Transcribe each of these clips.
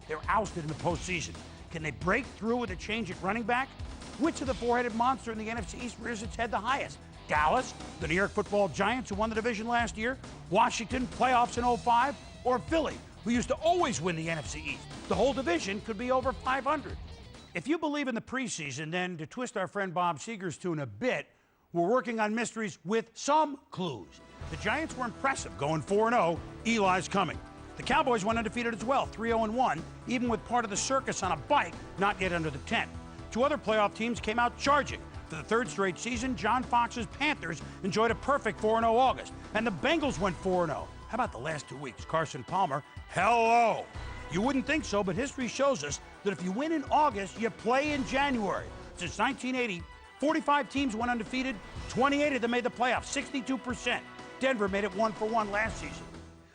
They're ousted in the postseason. Can they break through with a change at running back? Which of the four-headed monster in the NFC East rears its head the highest? Dallas, the New York Football Giants, who won the division last year, Washington, playoffs in 05, or Philly, who used to always win the NFC East? The whole division could be over 500. If you believe in the preseason, then to twist our friend Bob Seger's tune a bit, we're working on mysteries with some clues. The Giants were impressive, going 4-0. Eli's coming. The Cowboys went undefeated as well, 3-0-1, even with part of the circus on a bike not yet under the tent. Two other playoff teams came out charging. For the third straight season, John Fox's Panthers enjoyed a perfect 4-0 August, and the Bengals went 4-0. How about the last 2 weeks? Carson Palmer, hello. You wouldn't think so, but history shows us that if you win in August, you play in January. Since 1980, 45 teams went undefeated, 28 of them made the playoffs, 62%. Denver made it 1-for-1 last season.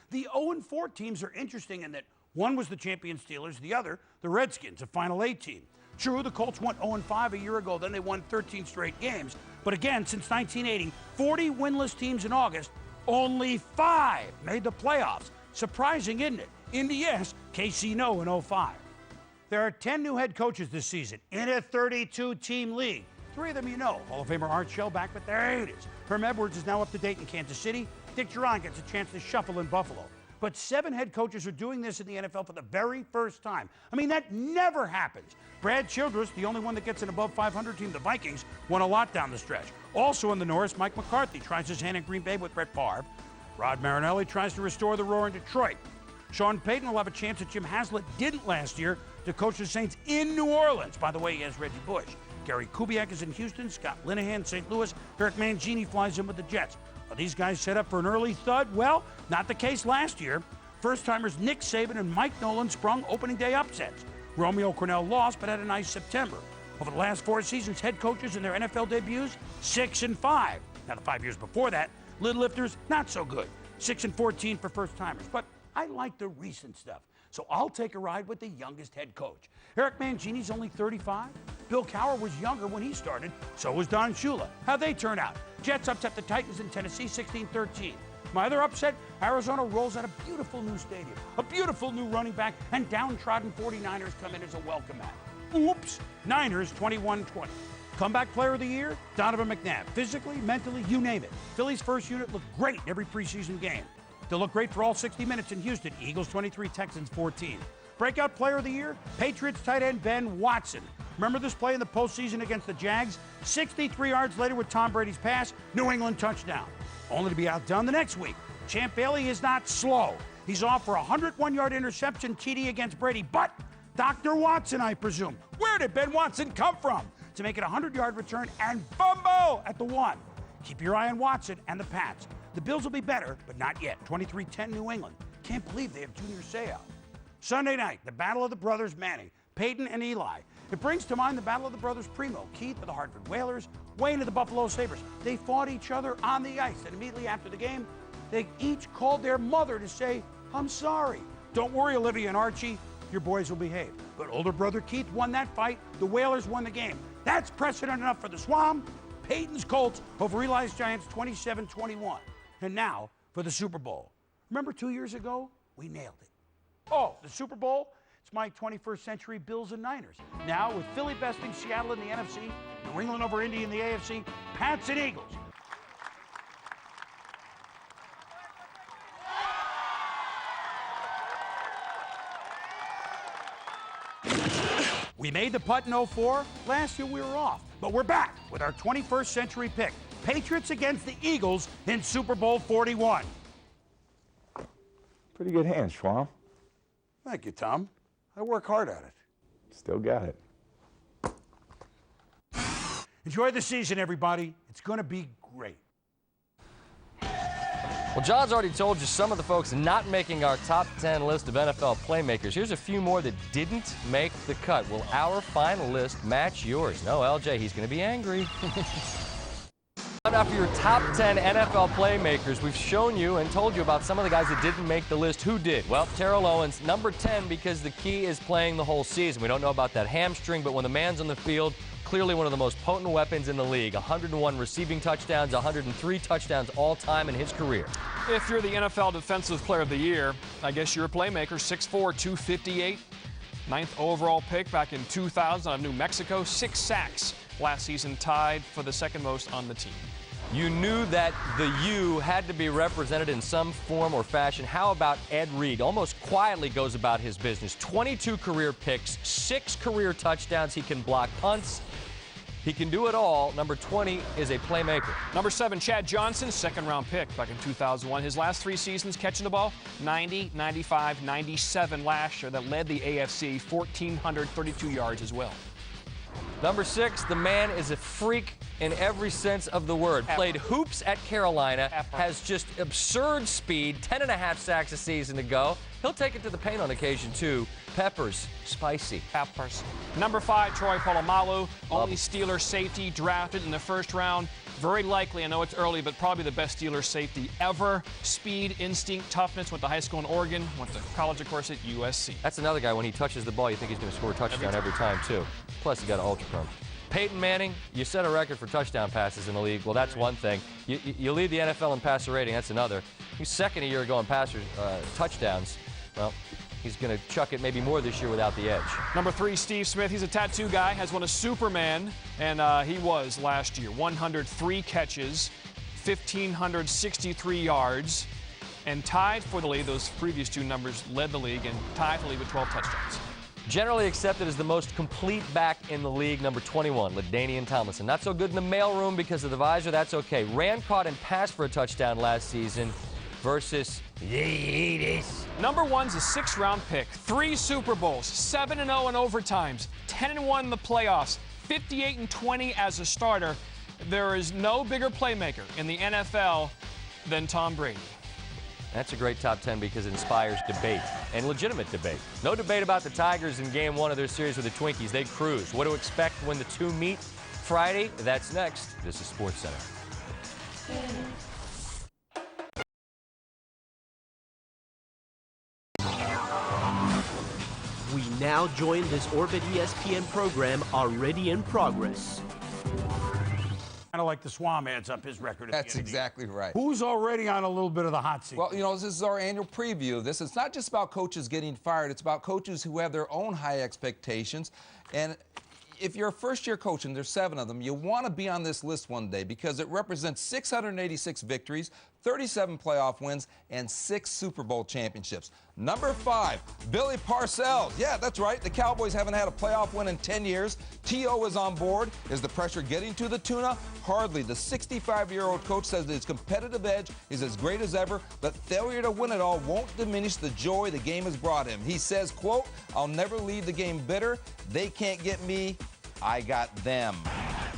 The 0-4 teams are interesting in that one was the champion Steelers, the other, the Redskins, a Final Eight team. True, the Colts went 0-5 a year ago, then they won 13 straight games. But again, since 1980, 40 winless teams in August, only 5 made the playoffs. Surprising, isn't it? Indy yes, KC no in 05. There are 10 new head coaches this season in a 32-team league. 3 of them you know. Hall of Famer Art Shell back, but there it is. Herm Edwards is now up to date in Kansas City. Dick Duran gets a chance to shuffle in Buffalo. But 7 head coaches are doing this in the NFL for the very first time. I mean, that never happens. Brad Childress, the only one that gets an above 500 team, the Vikings, won a lot down the stretch. Also in the North, Mike McCarthy tries his hand in Green Bay with Brett Favre. Rod Marinelli tries to restore the roar in Detroit. Sean Payton will have a chance that Jim Haslett didn't last year to coach the Saints in New Orleans. By the way, he has Reggie Bush. Gary Kubiak is in Houston, Scott Linehan, St. Louis. Eric Mangini flies in with the Jets. Are these guys set up for an early thud? Well, not the case last year. First-timers Nick Saban and Mike Nolan sprung opening day upsets. Romeo Cornell lost, but had a nice September. Over the last 4 seasons, head coaches in their NFL debuts, 6-5. Now, the 5 years before that, lid lifters, not so good. 6-14 for first-timers. But I like the recent stuff, so I'll take a ride with the youngest head coach. Eric Mangini's only 35. Bill Cowher was younger when he started. So was Don Shula. How'd they turn out? Jets upset the Titans in Tennessee 16-13. My other upset, Arizona rolls out a beautiful new stadium, a beautiful new running back, and downtrodden 49ers come in as a welcome mat. Oops, Niners 21-20. Comeback player of the year, Donovan McNabb. Physically, mentally, you name it. Philly's first unit looked great in every preseason game. They'll look great for all 60 minutes in Houston. Eagles 23, Texans 14. Breakout player of the year, Patriots tight end Ben Watson. Remember this play in the postseason against the Jags? 63 yards later with Tom Brady's pass, New England touchdown. Only to be outdone the next week. Champ Bailey is not slow. He's off for a 101-yard interception TD against Brady. But Dr. Watson, I presume. Where did Ben Watson come from? To make it a 100-yard return and fumble at the 1. Keep your eye on Watson and the Pats. The Bills will be better, but not yet. 23-10 New England. Can't believe they have Junior Seau. Sunday night, the battle of the brothers Manning, Peyton and Eli. It brings to mind the battle of the brothers Primo, Keith of the Hartford Whalers, Wayne of the Buffalo Sabres. They fought each other on the ice, and immediately after the game, they each called their mother to say, I'm sorry. Don't worry, Olivia and Archie, your boys will behave. But older brother Keith won that fight. The Whalers won the game. That's precedent enough for the Swamp. Peyton's Colts over Eli's Giants 27-21. And now for the Super Bowl. Remember 2 years ago? We nailed it. Oh, the Super Bowl? It's my 21st century Bills and Niners. Now with Philly besting Seattle in the NFC, New England over Indy in the AFC, Pats and Eagles. We made the putt in 04. Last year we were off. But we're back with our 21st century pick. Patriots against the Eagles in Super Bowl 41. Pretty good hand, Schwam. Thank you, Tom. I work hard at it. Still got it. Enjoy the season, everybody. It's going to be great. Well, John's already told you some of the folks not making our top 10 list of NFL playmakers. Here's a few more that didn't make the cut. Will our final list match yours? No, LJ, he's going to be angry. Now for your top 10 NFL playmakers, we've shown you and told you about some of the guys that didn't make the list. Who did? Well, Terrell Owens, number 10, because the key is playing the whole season. We don't know about that hamstring, but when the man's on the field, clearly one of the most potent weapons in the league. 101 receiving touchdowns, 103 touchdowns all-time in his career. If you're the NFL Defensive Player of the Year, I guess you're a playmaker. 6'4", 258. 9th overall pick back in 2000 out of New Mexico. 6 sacks last season, tied for the second most on the team. You knew that the U had to be represented in some form or fashion. How about Ed Reed? Almost quietly goes about his business. 22 career picks, 6 career touchdowns. He can block punts. He can do it all. Number 20 is a playmaker. Number 7, Chad Johnson, second-round pick back in 2001. His last 3 seasons catching the ball, 90, 95, 97 last year. That led the AFC, 1,432 yards as well. Number 6, the man is a freak in every sense of the word. Played hoops at Carolina, has just absurd speed, 10.5 sacks a season to go. He'll take it to the paint on occasion, too. Peppers, spicy. Peppers. Number 5, Troy Polamalu, only Steelers safety drafted in the first round. Very likely, I know it's early, but probably the best Steelers safety ever. Speed, instinct, toughness. Went to high school in Oregon. Went to college, of course, at USC. That's another guy, when he touches the ball, you think he's going to score a touchdown every time, too. Plus, he got an ultra prone. Peyton Manning, you set a record for touchdown passes in the league. Well, that's one thing. You lead the NFL in passer rating. That's another. He's second a year ago in touchdowns. Well, he's going to chuck it maybe more this year without the edge. Number 3, Steve Smith. He's a tattoo guy, has won a Superman, and he was last year. 103 catches, 1,563 yards, and tied for the lead. Those previous 2 numbers led the league, and tied for the lead with 12 touchdowns. Generally accepted as the most complete back in the league, number 21, LaDainian Tomlinson. Not so good in the mailroom because of the visor. That's okay. Ran, caught, and passed for a touchdown last season versus Number 1's a 6th-round pick. 3 Super Bowls, 7-0 in overtimes, 10-1 in the playoffs, 58-20 as a starter. There is no bigger playmaker in the NFL than Tom Brady. That's a great top 10 because it inspires debate, and legitimate debate. No debate about the Tigers in Game 1 of their series with the Twinkies. They cruise. What to expect when the 2 meet Friday? That's next. This is SportsCenter. We now join this Orbit ESPN program already in progress. Kind of like the Swam adds up his record. That's exactly right. Who's already on a little bit of the hot seat? Well, you know, this is our annual preview of this. It's not just about coaches getting fired. It's about coaches who have their own high expectations. And if you're a first-year coach, and there's 7 of them, you want to be on this list one day because it represents 686 victories, 37 playoff wins, and 6 Super Bowl championships. Number 5, Billy Parcells. Yeah, that's right. The Cowboys haven't had a playoff win in 10 years. T.O. is on board. Is the pressure getting to the tuna? Hardly. The 65-year-old coach says that his competitive edge is as great as ever, but failure to win it all won't diminish the joy the game has brought him. He says, quote, "I'll never leave the game bitter. They can't get me. I got them."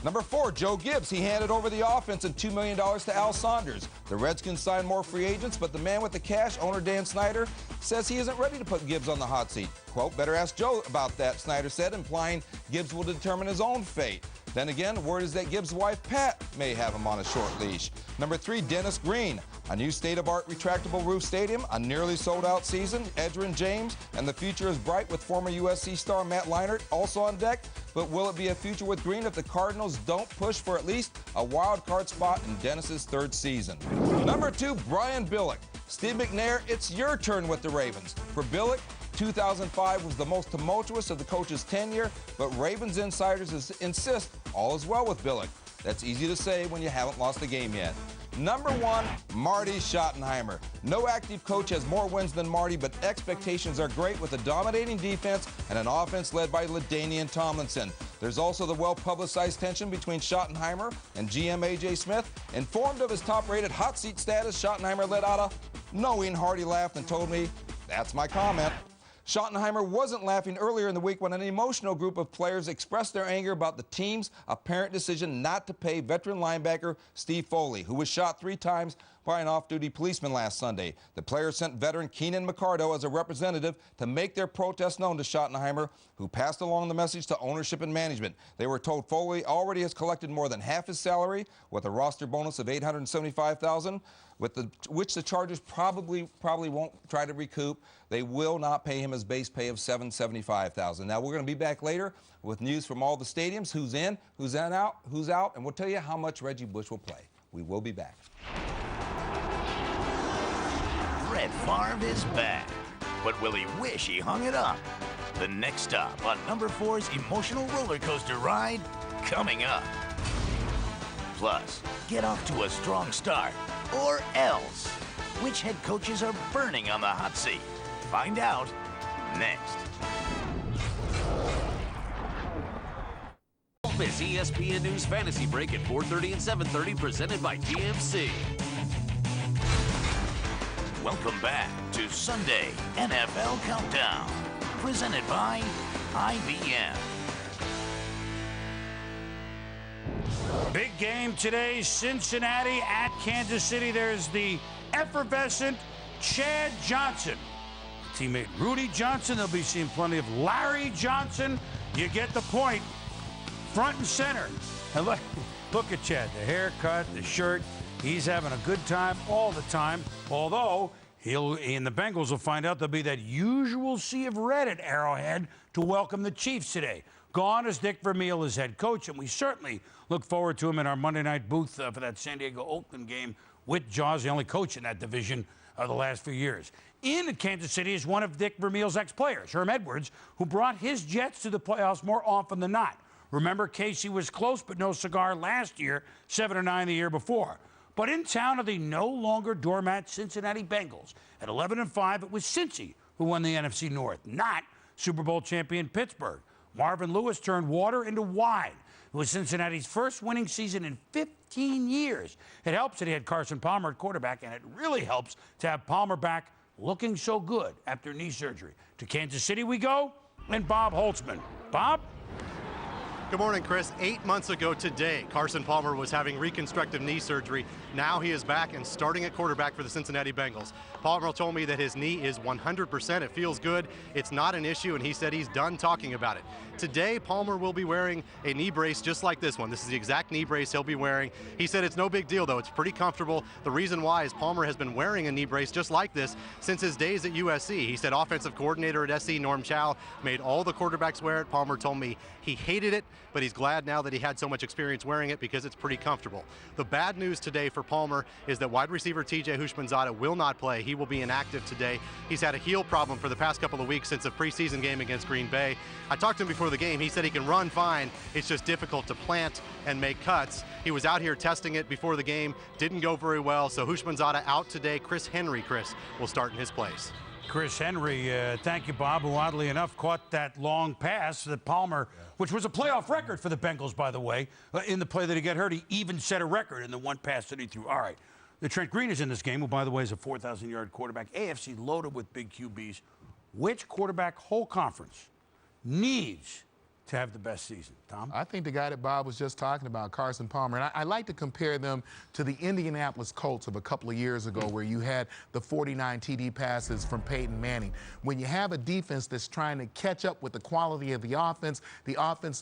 Number 4, Joe Gibbs. He handed over the offense and $2 million to Al Saunders. The Redskins signed more free agents, but the man with the cash, owner Dan Snyder, says he isn't ready to put Gibbs on the hot seat. Quote, "Better ask Joe about that," Snyder said, implying Gibbs will determine his own fate. Then again, word is that Gibbs' wife, Pat, may have him on a short leash. Number 3, Dennis Green. A new state-of-art retractable roof stadium, a nearly sold-out season, Edgerrin James, and the future is bright with former USC star Matt Leinart also on deck. But will it be a future with Green if the Cardinals don't push for at least a wild card spot in Dennis's 3rd season? Number 2, Brian Billick. Steve McNair, it's your turn with the Ravens. For Billick, 2005 was the most tumultuous of the coach's tenure, but Ravens insiders insist all is well with Billick. That's easy to say when you haven't lost a game yet. Number 1, Marty Schottenheimer. No active coach has more wins than Marty, but expectations are great with a dominating defense and an offense led by LaDainian Tomlinson. There's also the well-publicized tension between Schottenheimer and GM A.J. Smith. Informed of his top-rated hot seat status, Schottenheimer let out a knowing hearty laugh and told me, "That's my comment." Schottenheimer wasn't laughing earlier in the week when an emotional group of players expressed their anger about the team's apparent decision not to pay veteran linebacker Steve Foley, who was shot 3 times by an off-duty policeman last Sunday. The players sent veteran Keenan McCardo as a representative to make their protest known to Schottenheimer, who passed along the message to ownership and management. They were told Foley already has collected more than half his salary with a roster bonus of $875,000, which the Chargers probably won't try to recoup. They will not pay him his base pay of $775,000. Now we're going to be back later with news from all the stadiums, who's in, who's out, and we'll tell you how much Reggie Bush will play. We will be back. Brett Favre is back, but will he wish he hung it up? The next stop on number 4's emotional roller coaster ride, coming up. Plus, get off to a strong start, or else. Which head coaches are burning on the hot seat? Find out next. Don't miss ESPN News Fantasy Break at 4:30 and 7:30, presented by GMC. Welcome back to Sunday NFL Countdown, presented by IBM. Big game today, Cincinnati at Kansas City. There's the effervescent Chad Johnson. Teammate Rudy Johnson. They'll be seeing plenty of Larry Johnson. You get the point. Front and center. And look at Chad. The haircut, the shirt. He's having a good time all the time. Although, and the Bengals will find out there'll be that usual sea of red at Arrowhead to welcome the Chiefs today. Gone is Dick Vermeil as head coach, and we certainly look forward to him in our Monday night booth for that San Diego-Oakland game with Jaws, the only coach in that division the last few years. In Kansas City is one of Dick Vermeil's ex-players, Herm Edwards, who brought his Jets to the playoffs more often than not. Remember, Casey was close but no cigar last year, 7-9 the year before. But in town are the no longer doormat Cincinnati Bengals. At 11-5, it was Cincy who won the NFC North, not Super Bowl champion Pittsburgh. Marvin Lewis turned water into wine. It was Cincinnati's first winning season in 15 years. It helps that he had Carson Palmer at quarterback, and it really helps to have Palmer back looking so good after knee surgery. To Kansas City we go, and Bob Holtzman. Bob? Good morning, Chris. 8 months ago today, Carson Palmer was having reconstructive knee surgery. Now he is back and starting at quarterback for the Cincinnati Bengals. Palmer told me that his knee is 100%. It feels good. It's not an issue, and he said he's done talking about it. Today, Palmer will be wearing a knee brace just like this one. This is the exact knee brace he'll be wearing. He said it's no big deal, though. It's pretty comfortable. The reason why is Palmer has been wearing a knee brace just like this since his days at USC. He said offensive coordinator at SC, Norm Chow, made all the quarterbacks wear it. Palmer told me he hated it, but he's glad now that he had so much experience wearing it because it's pretty comfortable. The bad news today for Palmer is that wide receiver TJ Houshmandzadeh will not play. He will be inactive today. He's had a heel problem for the past couple of weeks since a preseason game against Green Bay. I talked to him before the game. He said he can run fine. It's just difficult to plant and make cuts. He was out here testing it before the game. Didn't go very well. So Houshmandzadeh out today. Chris Henry, will start in his place. Chris Henry, thank you, Bob, who oddly enough caught that long pass that Palmer, which was a playoff record for the Bengals, by the way. In the play that he got hurt, he even set a record in the one pass that he threw. All right. The Trent Green is in this game, who, by the way, is a 4,000-yard quarterback. AFC loaded with big QBs. Which quarterback whole conference needs to have the best season? Tom? I think the guy that Bob was just talking about, Carson Palmer, and I like to compare them to the Indianapolis Colts of a couple of years ago where you had the 49 TD passes from Peyton Manning. When you have a defense that's trying to catch up with the quality of the offense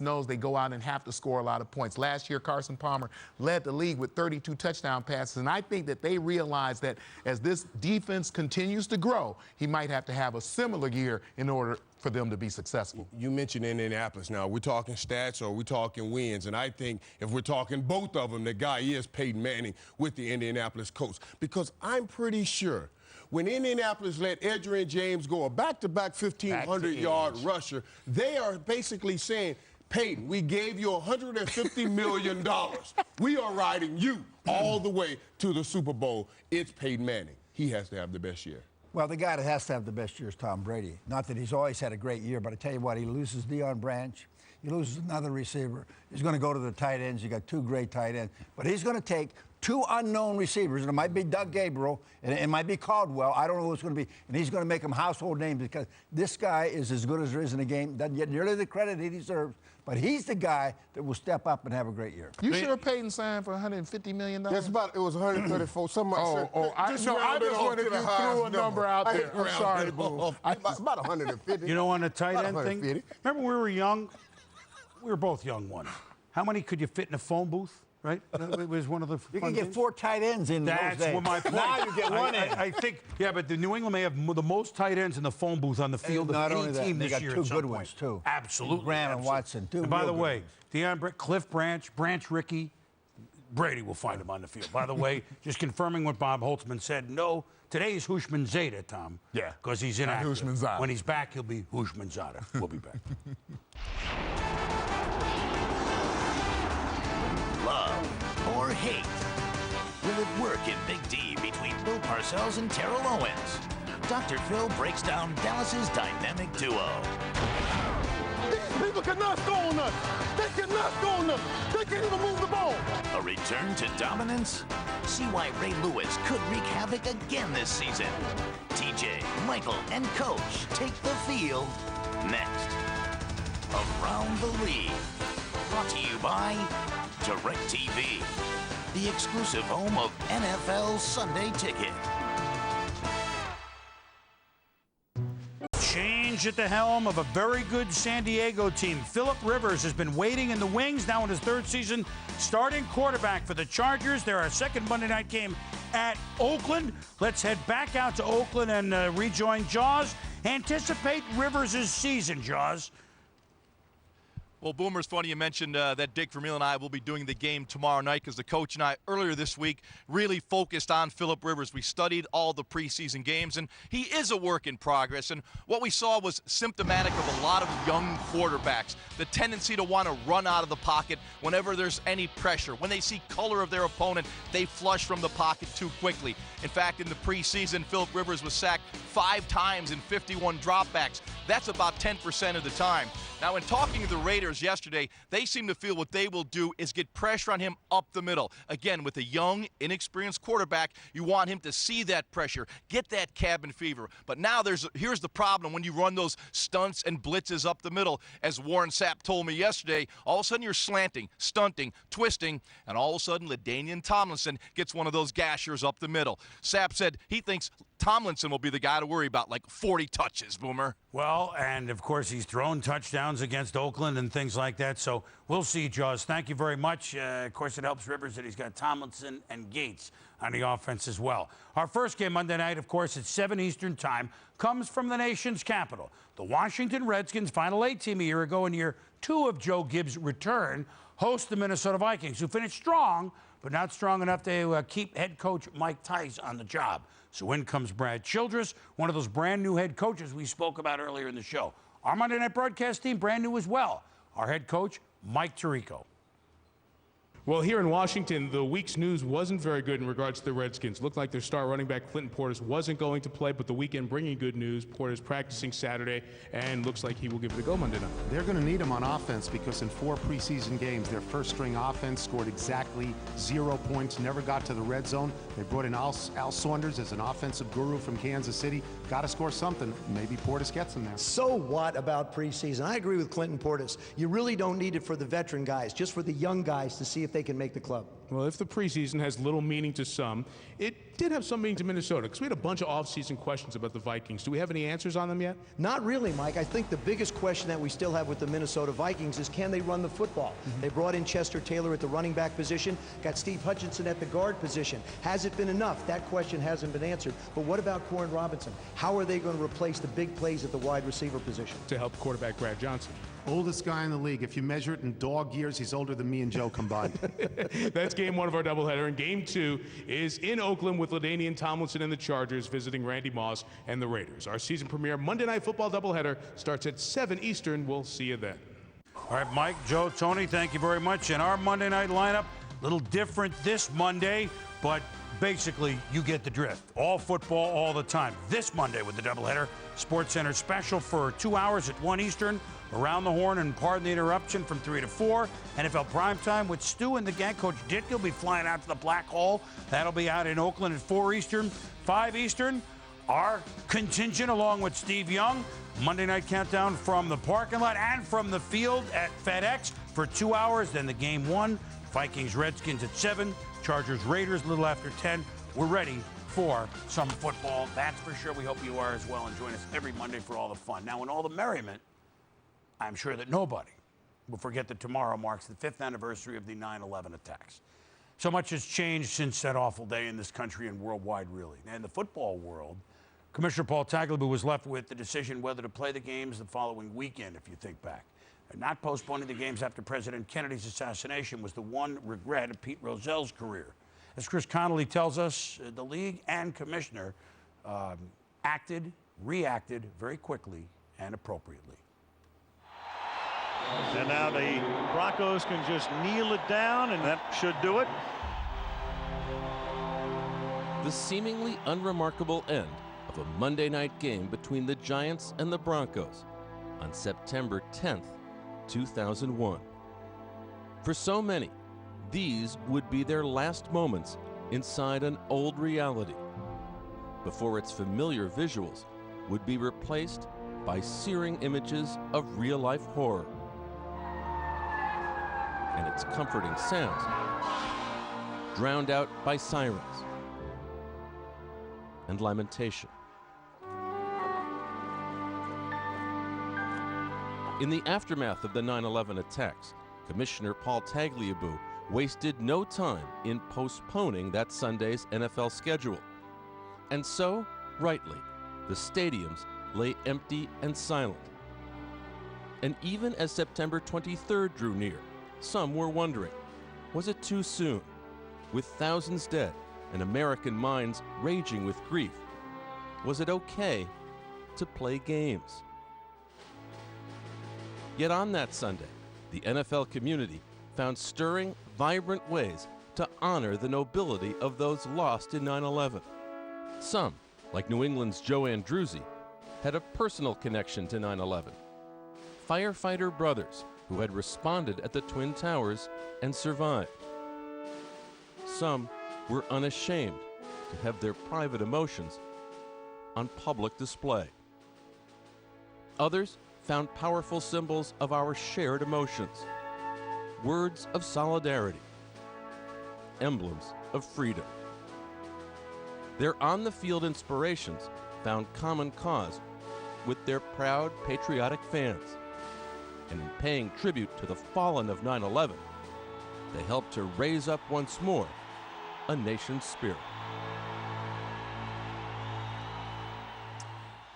knows they go out and have to score a lot of points. Last year, Carson Palmer led the league with 32 touchdown passes, and I think that they realize that as this defense continues to grow, he might have to have a similar year in order for them to be successful. You mentioned Indianapolis. Now, we're talking stats or we're talking wins, and I think if we're talking both of them, the guy is Peyton Manning with the Indianapolis Colts, because I'm pretty sure when Indianapolis let Edgerrin James go a back-to-back 1,500-yard rusher, they are basically saying, Peyton, we gave you $150 million. We are riding you all the way to the Super Bowl. It's Peyton Manning. He has to have the best year. Well, the guy that has to have the best year is Tom Brady. Not that he's always had a great year, but I tell you what, he loses Deion Branch. He loses another receiver. He's going to go to the tight ends. You got two great tight ends. But he's going to take two unknown receivers, and it might be Doug Gabriel, and it might be Caldwell. I don't know who it's going to be, and he's going to make them household names because this guy is as good as there is in the game. Doesn't get nearly the credit he deserves, but he's the guy that will step up and have a great year. You sure Peyton signed for $150 million? That's about, it was 134. I just wanted you threw a number out there. I'm sorry, boo. It's about 150. You know, on the tight end thing, remember when we were young? We were both young ones. How many could you fit in a phone booth? Right? It was one of the You can get 4 tight ends in those days. That's what my point. Now you get one in. I think, yeah, but the New England may have the most tight ends in the phone booth on the field of any team this year. They got 2 good ones, too. Absolutely. Graham and Watson, too. And by the way, Cliff Branch, Ricky, Brady will find him on the field. By the way, just confirming what Bob Holtzman said, no, today is Hushman Zeta, Tom. Yeah. Because he's inactive. Hushmanzada. When he's back, he'll be Hushmanzada. We'll be back. Love or hate? Will it work in Big D between Bill Parcells and Terrell Owens? Dr. Phil breaks down Dallas's dynamic duo. These people cannot score on us. They cannot score on us. They can't even move the ball. A return to dominance? See why Ray Lewis could wreak havoc again this season. TJ, Michael, and Coach take the field next. Around the League. Brought to you by DirecTV, the exclusive home of NFL Sunday Ticket. Change at the helm of a very good San Diego team. Phillip Rivers has been waiting in the wings, now in his 3rd season, starting quarterback for the Chargers. They're our second Monday night game at Oakland. Let's head back out to Oakland and rejoin Jaws. Anticipate Rivers' season, Jaws. Well, Boomer, it's funny you mentioned that Dick Vermeil and I will be doing the game tomorrow night because the coach and I earlier this week really focused on Phillip Rivers. We studied all the preseason games, and he is a work in progress. And what we saw was symptomatic of a lot of young quarterbacks, the tendency to want to run out of the pocket whenever there's any pressure. When they see color of their opponent, they flush from the pocket too quickly. In fact, in the preseason, Phillip Rivers was sacked 5 times in 51 dropbacks. That's about 10% of the time. Now, in talking to the Raiders yesterday, they seem to feel what they will do is get pressure on him up the middle. Again, with a young, inexperienced quarterback, you want him to see that pressure, get that cabin fever. But now here's the problem when you run those stunts and blitzes up the middle. As Warren Sapp told me yesterday, all of a sudden you're slanting, stunting, twisting, and all of a sudden LaDainian Tomlinson gets one of those gashers up the middle. Sapp said he thinks Tomlinson will be the guy to worry about, like 40 touches, Boomer. Well, and of course, he's thrown touchdowns against Oakland and things like that. So we'll see, Jaws. Thank you very much. Of course, it helps Rivers that he's got Tomlinson and Gates on the offense as well. Our first game Monday night, of course, at 7 Eastern time, comes from the nation's capital. The Washington Redskins, Final 8 team a year ago in year 2 of Joe Gibbs' return, host the Minnesota Vikings, who finished strong, but not strong enough to keep head coach Mike Tice on the job. So in comes Brad Childress, one of those brand new head coaches we spoke about earlier in the show. Our Monday Night Broadcast team, brand new as well. Our head coach, Mike Tirico. Well, here in Washington, the week's news wasn't very good in regards to the Redskins. Looked like their star running back, Clinton Portis, wasn't going to play, but the weekend bringing good news. Portis practicing Saturday, and looks like he will give it a go Monday night. They're going to need him on offense because in 4 preseason games, their first-string offense scored exactly 0 points, never got to the red zone. They brought in Al Saunders as an offensive guru from Kansas City. Got to score something. Maybe Portis gets him there. So what about preseason? I agree with Clinton Portis. You really don't need it for the veteran guys, just for the young guys to see if they can make the club. Well, if the preseason has little meaning to some, it did have some meaning to Minnesota, because we had a bunch of off-season questions about the Vikings. Do we have any answers on them yet? Not really, Mike. I think the biggest question that we still have with the Minnesota Vikings is, can they run the football? They brought in Chester Taylor at the running back position, got Steve Hutchinson at the guard position. Has it been enough? That question hasn't been answered. But what about Corn Robinson? How are they going to replace the big plays at the wide receiver position? To help quarterback Brad Johnson. Oldest guy in the league. If you measure it in dog years, he's older than me and Joe combined. That's game 1 of our doubleheader. And game 2 is in Oakland with LaDainian Tomlinson and the Chargers visiting Randy Moss and the Raiders. Our season premiere Monday Night Football doubleheader starts at 7 Eastern. We'll see you then. All right, Mike, Joe, Tony, thank you very much. And our Monday night lineup, a little different this Monday, but basically, you get the drift. All football, all the time. This Monday with the doubleheader, SportsCenter special for 2 hours at 1 Eastern, Around the Horn and Pardon the Interruption from 3 to 4. NFL Primetime with Stu and the gang. Coach Dick will be flying out to the Black Hole. That'll be out in Oakland at 4 Eastern. 5 Eastern, our contingent along with Steve Young. Monday Night Countdown from the parking lot and from the field at FedEx for 2 hours. Then the game 1, Vikings-Redskins at 7. Chargers-Raiders a little after 10. We're ready for some football. That's for sure. We hope you are as well. And join us every Monday for all the fun. Now, in all the merriment, I'm sure that nobody will forget that tomorrow marks the 5th anniversary of the 9/11 attacks. So much has changed since that awful day in this country and worldwide, really. And in the football world, Commissioner Paul Tagliabue was left with the decision whether to play the games the following weekend, if you think back. And not postponing the games after President Kennedy's assassination was the one regret of Pete Rozell's career. As Chris Connolly tells us, the league and commissioner reacted very quickly and appropriately. And now the Broncos can just kneel it down, and that should do it. The seemingly unremarkable end of a Monday night game between the Giants and the Broncos on September 10th, 2001. For so many, these would be their last moments inside an old reality, before its familiar visuals would be replaced by searing images of real-life horror and its comforting sounds drowned out by sirens and lamentation. In the aftermath of the 9/11 attacks, Commissioner Paul Tagliabue wasted no time in postponing that Sunday's NFL schedule. And so, rightly, the stadiums lay empty and silent. And even as September 23rd drew near, some were wondering, was it too soon? With thousands dead and American minds raging with grief, was it okay to play games? Yet on that Sunday, the NFL community found stirring, vibrant ways to honor the nobility of those lost in 9/11. Some, like New England's Joe Andruzzi, had a personal connection to 9/11. Firefighter brothers who had responded at the Twin Towers and survived. Some were unashamed to have their private emotions on public display. Others found powerful symbols of our shared emotions, words of solidarity, emblems of freedom. Their on-the-field inspirations found common cause with their proud, patriotic fans. And in paying tribute to the fallen of 9/11, they helped to raise up once more a nation's spirit.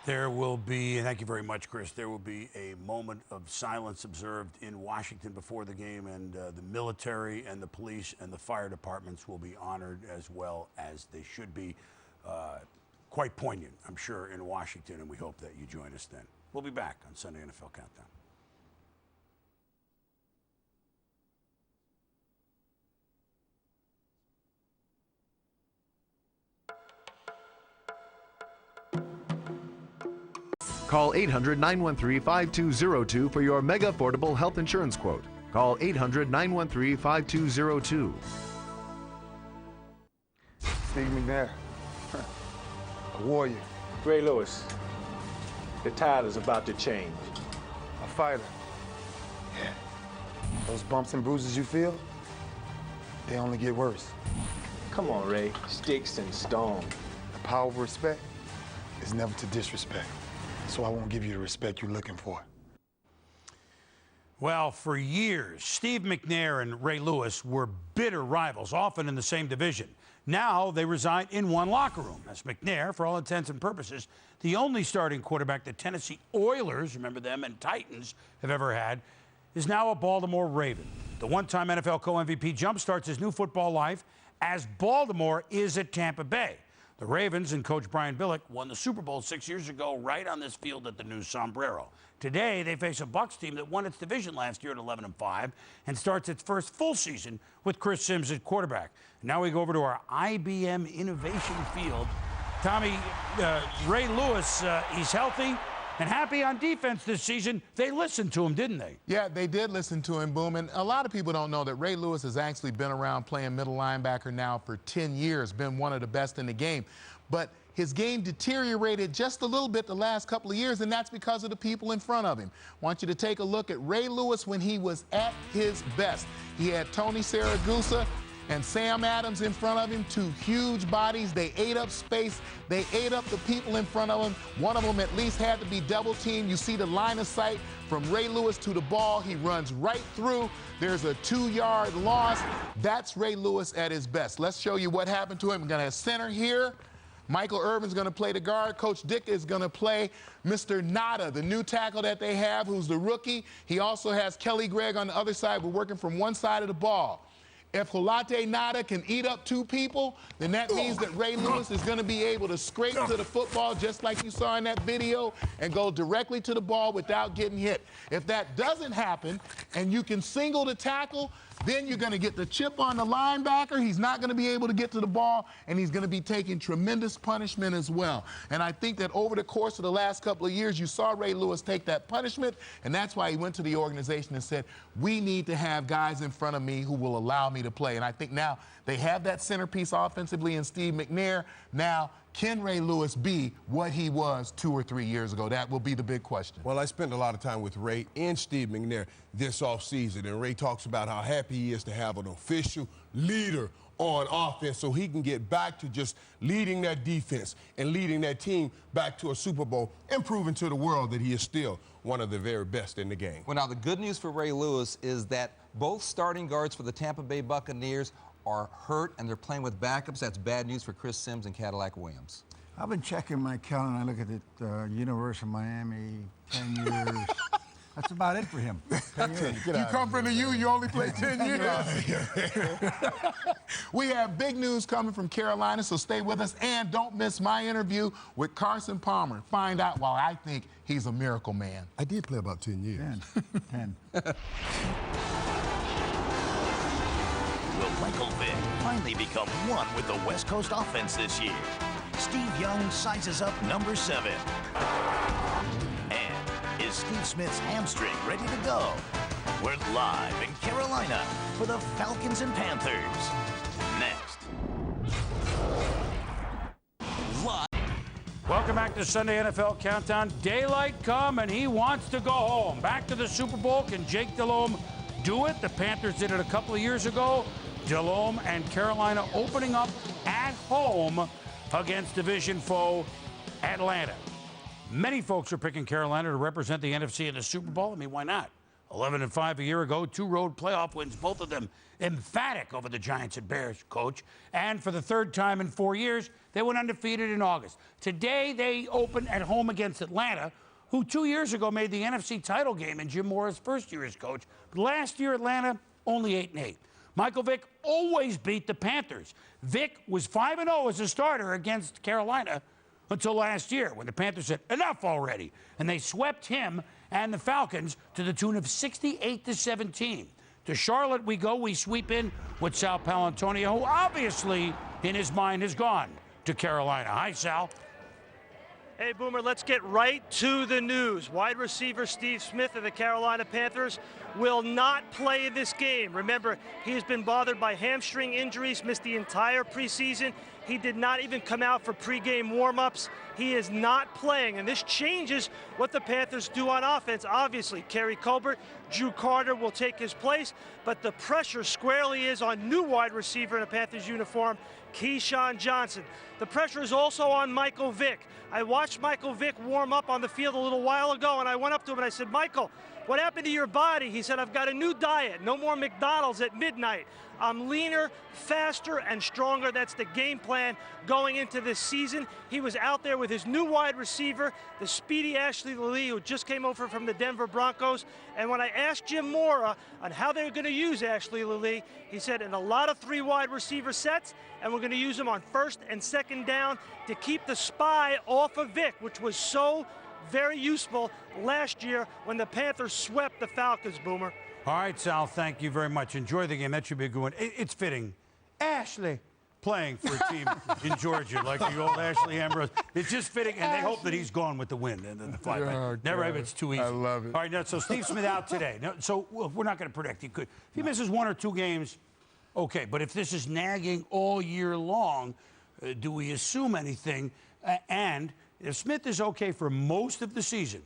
There will be, and thank you very much, Chris, there will be a moment of silence observed in Washington before the game, and the military and the police and the fire departments will be honored as well as they should be. Quite poignant, I'm sure, in Washington, and we hope that you join us then. We'll be back on Sunday NFL Countdown. Call 800-913-5202 for your mega affordable health insurance quote. Call 800-913-5202. Steve McNair, a warrior. Ray Lewis, the tide is about to change. A fighter. Yeah. Those bumps and bruises you feel, they only get worse. Come on, Ray. Sticks and stones. The power of respect is never to disrespect. So I won't give you the respect you're looking for. Well, for years, Steve McNair and Ray Lewis were bitter rivals, often in the same division. Now they reside in one locker room. As McNair, for all intents and purposes, the only starting quarterback the Tennessee Oilers, remember them, and Titans have ever had, is now a Baltimore Raven. The one-time NFL co-MVP jumpstarts his new football life as Baltimore is at Tampa Bay. The Ravens and Coach Brian Billick won the Super Bowl 6 years ago right on this field at the new Sombrero. Today, they face a Bucs team that won its division last year at 11-5 and starts its first full season with Chris Sims at quarterback. Now we go over to our IBM Innovation Field. Tommy, Ray Lewis, he's healthy and happy on defense this season. They listened to him, didn't they? Yeah, they did listen to him, Boom. And a lot of people don't know that Ray Lewis has actually been around playing middle linebacker now for 10 years, been one of the best in the game. But his game deteriorated just a little bit the last couple of years, and that's because of the people in front of him. I want you to take a look at Ray Lewis when he was at his best. He had Tony Saragusa and Sam Adams in front of him, two huge bodies. They ate up space. They ate up the people in front of him. One of them at least had to be double teamed. You see the line of sight from Ray Lewis to the ball. He runs right through. There's a 2-yard loss. That's Ray Lewis at his best. Let's show you what happened to him. We're going to have center here. Michael Irvin's going to play the guard. Coach Dick is going to play Mr. Nada, the new tackle that they have, who's the rookie. He also has Kelly Gregg on the other side. We're working from one side of the ball. If Hulate Nada can eat up two people, then that means that Ray Lewis is going to be able to scrape to the football just like you saw in that video and go directly to the ball without getting hit. If that doesn't happen and you can single the tackle, then you're going to get the chip on the linebacker. He's not going to be able to get to the ball, and he's going to be taking tremendous punishment as well. And I think that over the course of the last couple of years, you saw Ray Lewis take that punishment, and that's why he went to the organization and said, we need to have guys in front of me who will allow me to play. And I think now they have that centerpiece offensively in Steve McNair. Now, can Ray Lewis be what he was 2 or 3 years ago? That will be the big question. Well, I spent a lot of time with Ray and Steve McNair this offseason, and Ray talks about how happy he is to have an official leader on offense so he can get back to just leading that defense and leading that team back to a Super Bowl and proving to the world that he is still one of the very best in the game. Well, now, the good news for Ray Lewis is that both starting guards for the Tampa Bay Buccaneers are hurt and they're playing with backups. That's bad news for Chris Sims and Cadillac Williams. I've been checking my calendar. I look at the University of Miami, 10 years. That's about it for him. 10 years. You come from the U, you only play 10 years. We have big news coming from Carolina, so stay with us. And don't miss my interview with Carson Palmer. Find out why I think he's a miracle man. I did play about 10 years. 10. Will Michael Vick finally become one with the West Coast offense this year? Steve Young sizes up number 7. And is Steve Smith's hamstring ready to go? We're live in Carolina for the Falcons and Panthers. Next. Welcome back to Sunday NFL Countdown. Daylight come and he wants to go home. Back to the Super Bowl. Can Jake Delhomme do it? The Panthers did it a couple of years ago. Delhomme and Carolina opening up at home against division foe Atlanta. Many folks are picking Carolina to represent the NFC in the Super Bowl. I mean, why not? 11-5 a year ago, 2 road playoff wins, both of them emphatic over the Giants and Bears, coach. And for the 3rd time in 4 years, they went undefeated in August. Today, they open at home against Atlanta, who 2 years ago made the NFC title game in Jim Mora's first year as coach. But last year, Atlanta, only 8-8. Michael Vick always beat the Panthers. Vick was 5-0 as a starter against Carolina until last year when the Panthers said, enough already. And they swept him and the Falcons to the tune of 68-17. To Charlotte we go. We sweep in with Sal Paolantonio, who obviously in his mind has gone to Carolina. Hi, Sal. Hey, Boomer, let's get right to the news. Wide receiver Steve Smith of the Carolina Panthers will not play in this game. Remember, he has been bothered by hamstring injuries, missed the entire preseason. He did not even come out for pregame warm-ups. He is not playing, and this changes what the Panthers do on offense. Obviously, Kerry Colbert, Drew Carter will take his place, but the pressure squarely is on new wide receiver in a Panthers uniform, Keyshawn Johnson. The pressure is also on Michael Vick. I watched Michael Vick warm up on the field a little while ago, and I went up to him and I said, Michael, what happened to your body? He said, I've got a new diet. No more McDonald's at midnight. I'm leaner, faster, and stronger. That's the game plan going into this season. He was out there with his new wide receiver, the speedy Ashley Lee, who just came over from the Denver Broncos. And when I asked Jim Mora on how they were going to use Ashley Lee, he said in a lot of 3 wide receiver sets, and we're going to use him on 1st and 2nd down to keep the spy off of Vic, which was so very useful last year when the Panthers swept the Falcons, Boomer. All right, Sal, thank you very much. Enjoy the game. That should be a good one. It's fitting. Ashley playing for a team in Georgia, like the old Ashley Ambrose. It's just fitting, and they hope that he's gone with the win and the fight. Oh, Never have it's too easy. I love it. All right, now, so Steve Smith out today. Now, so we're not going to predict. If he misses 1 or 2 games, okay. But if this is nagging all year long, do we assume anything? And if Smith is okay for most of the season,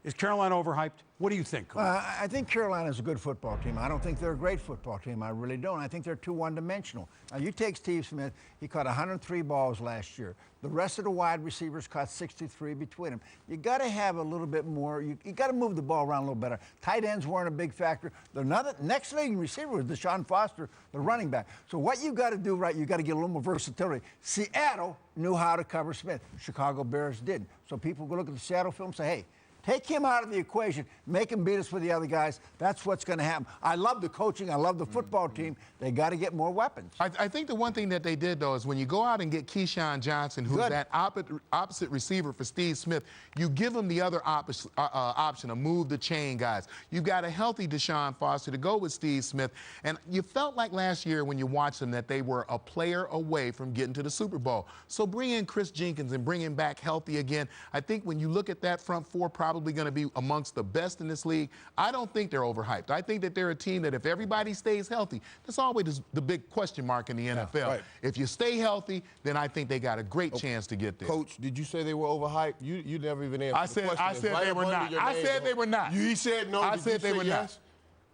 is Carolina overhyped? What do you think, Coach? I think Carolina's a good football team. I don't think they're a great football team. I really don't. I think they're too one-dimensional. Now, you take Steve Smith. He caught 103 balls last year. The rest of the wide receivers caught 63 between them. You got to have a little bit more. You got to move the ball around a little better. Tight ends weren't a big factor. The next leading receiver was Deshaun Foster, the running back. So what you got to do, right, you got to get a little more versatility. Seattle knew how to cover Smith. Chicago Bears didn't. So people go look at the Seattle film and say, hey, take him out of the equation. Make him beat us with the other guys. That's what's going to happen. I love the coaching. I love the football team. They got to get more weapons. I think the one thing that they did, though, is when you go out and get Keyshawn Johnson, who's that opposite receiver for Steve Smith, you give him the other option of move the chain guys. You've got a healthy Deshaun Foster to go with Steve Smith. And you felt like last year when you watched them that they were a player away from getting to the Super Bowl. So bring in Chris Jenkins and bring him back healthy again. I think when you look at that front four, probably going to be amongst the best in this league. I don't think they're overhyped. I think that they're a team that if everybody stays healthy, that's always the big question mark in the NFL. Right. If you stay healthy, then I think they got a great chance to get there. Coach, did you say they were overhyped? You never even answered the question. I said they were not. I said they were not. He said no. I said they were not.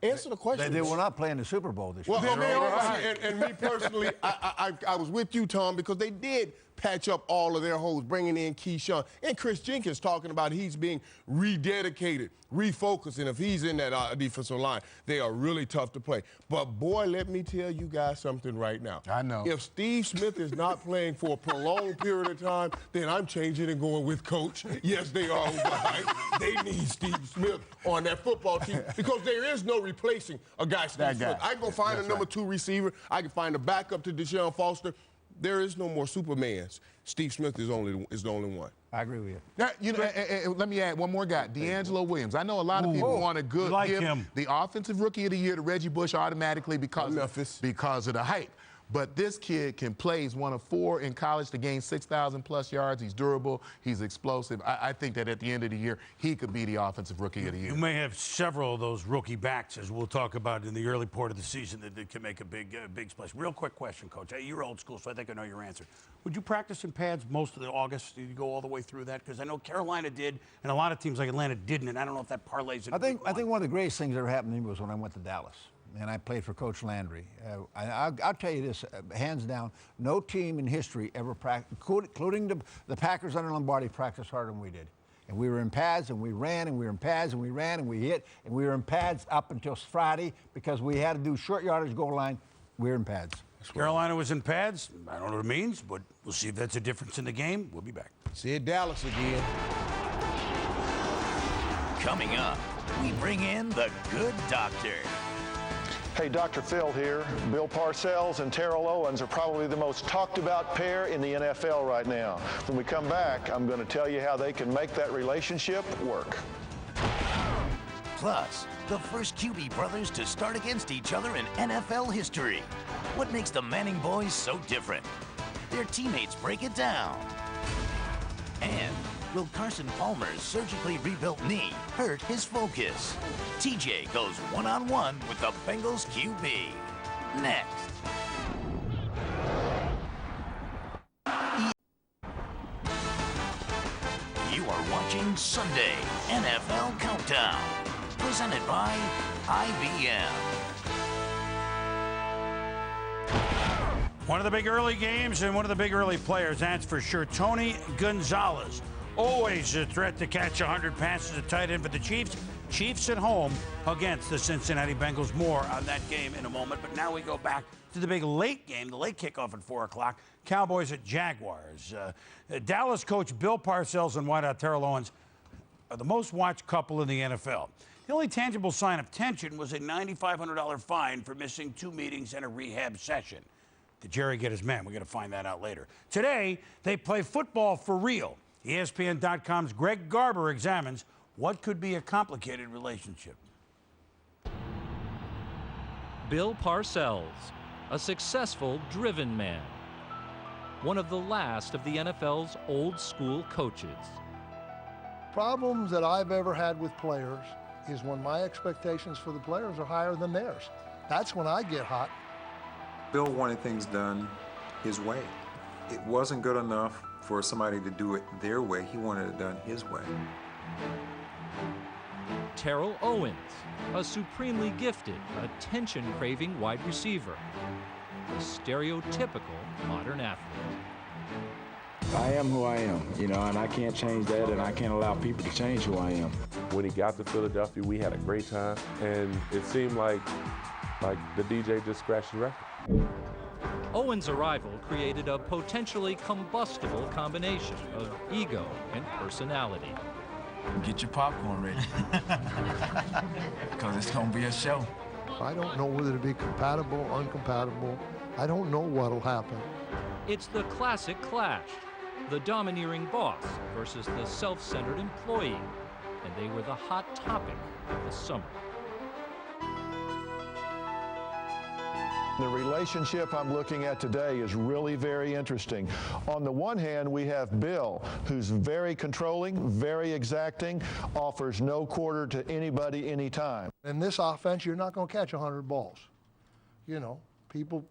Answer the question. They were not playing the Super Bowl this year. Well, and me personally, I was with you, Tom, because they did patch up all of their holes, bringing in Keyshawn. And Chris Jenkins talking about he's being rededicated, refocused, and if he's in that defensive line, they are really tough to play. But, boy, let me tell you guys something right now. I know. If Steve Smith is not playing for a prolonged period of time, then I'm changing and going with Coach. Yes, they are overhyped. They need Steve Smith on that football team because there is no replacing a guy Steve Smith. I can go find a number 2 receiver. I can find a backup to Deshaun Foster. There is no more Supermans. Steve Smith is the only one. I agree with you. Now, let me add one more guy, D'Angelo Williams. I know a lot of people want to give him the Offensive Rookie of the Year to Reggie Bush automatically because of the hype. But this kid can play. He's one of 4 in college to gain 6,000+ yards. He's durable. He's explosive. I think that at the end of the year, he could be the Offensive Rookie of the Year. You may have several of those rookie backs, as we'll talk about in the early part of the season, that can make a big splash. Real quick question, Coach. You're old school, so I think I know your answer. Would you practice in pads most of the August? Did you go all the way through that? Because I know Carolina did, and a lot of teams like Atlanta didn't, and I don't know if that parlays it. I think one of the greatest things that ever happened to me was when I went to Dallas. And I played for Coach Landry. I'll tell you this, hands down, no team in history ever practiced, including the Packers under Lombardi, practiced harder than we did. And we were in pads, and we ran, and we were in pads, and we ran, and we hit, and we were in pads up until Friday because we had to do short yardage goal line. We were in pads. Carolina was in pads. I don't know what it means, but we'll see if that's a difference in the game. We'll be back. See you, Dallas again. Coming up, we bring in the Good Doctor. Hey, Dr. Phil here. Bill Parcells and Terrell Owens are probably the most talked about pair in the NFL right now. When we come back, I'm going to tell you how they can make that relationship work. Plus, the first QB brothers to start against each other in NFL history. What makes the Manning boys so different? Their teammates break it down. And will Carson Palmer's surgically rebuilt knee hurt his focus? TJ goes one-on-one with the Bengals QB. Next. You are watching Sunday NFL Countdown, presented by IBM. One of the big early games and one of the big early players, that's for sure. Tony Gonzalez, always a threat to catch 100 passes at tight end for the Chiefs. Chiefs at home against the Cincinnati Bengals. More on that game in a moment. But now we go back to the big late game, the late kickoff at 4 o'clock. Cowboys at Jaguars. Dallas coach Bill Parcells and wideout Terrell Owens are the most watched couple in the NFL. The only tangible sign of tension was a $9,500 fine for missing 2 meetings and a rehab session. Did Jerry get his man? We're going to find that out later. Today, they play football for real. ESPN.com's Greg Garber examines what could be a complicated relationship. Bill Parcells, a successful, driven man. One of the last of the NFL's old school coaches. Problems that I've ever had with players is when my expectations for the players are higher than theirs. That's when I get hot. Bill wanted things done his way. It wasn't good enough for somebody to do it their way. He wanted it done his way. Terrell Owens, a supremely gifted, attention-craving wide receiver. A stereotypical modern athlete. I am who I am, you know, and I can't change that, and I can't allow people to change who I am. When he got to Philadelphia, we had a great time, and it seemed like the DJ just scratched the record. Owens' arrival created a potentially combustible combination of ego and personality. Get your popcorn ready, because it's going to be a show. I don't know whether to be compatible or incompatible. I don't know what'll happen. It's the classic clash. The domineering boss versus the self-centered employee. And they were the hot topic of the summer. The relationship I'm looking at today is really very interesting. On the one hand, we have Bill, who's very controlling, very exacting, offers no quarter to anybody anytime. In this offense, you're not going to catch 100 balls. You know, people,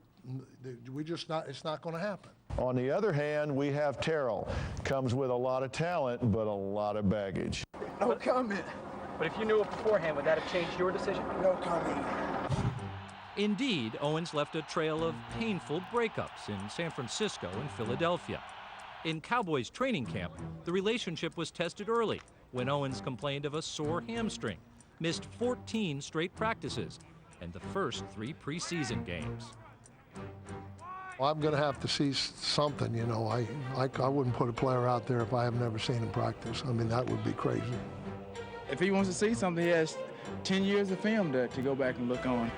it's not going to happen. On the other hand, we have Terrell. Comes with a lot of talent, but a lot of baggage. No comment. But if you knew it beforehand, would that have changed your decision? No comment. Indeed, Owens left a trail of painful breakups in San Francisco and Philadelphia. In Cowboys training camp, the relationship was tested early when Owens complained of a sore hamstring, missed 14 straight practices, and the first 3 preseason games. Well, I'm going to have to see something, you know. I wouldn't put a player out there if I have never seen him practice. I mean, that would be crazy. If he wants to see something, he has 10 years of film to go back and look on.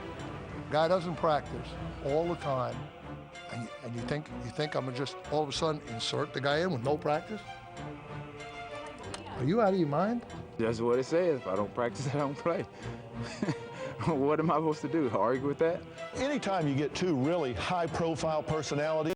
Guy doesn't practice all the time, and you think I'm gonna just all of a sudden insert the guy in with no practice? Are you out of your mind? That's what it says. If I don't practice, I don't play. What am I supposed to do? Argue with that? Anytime you get 2 really high-profile personalities,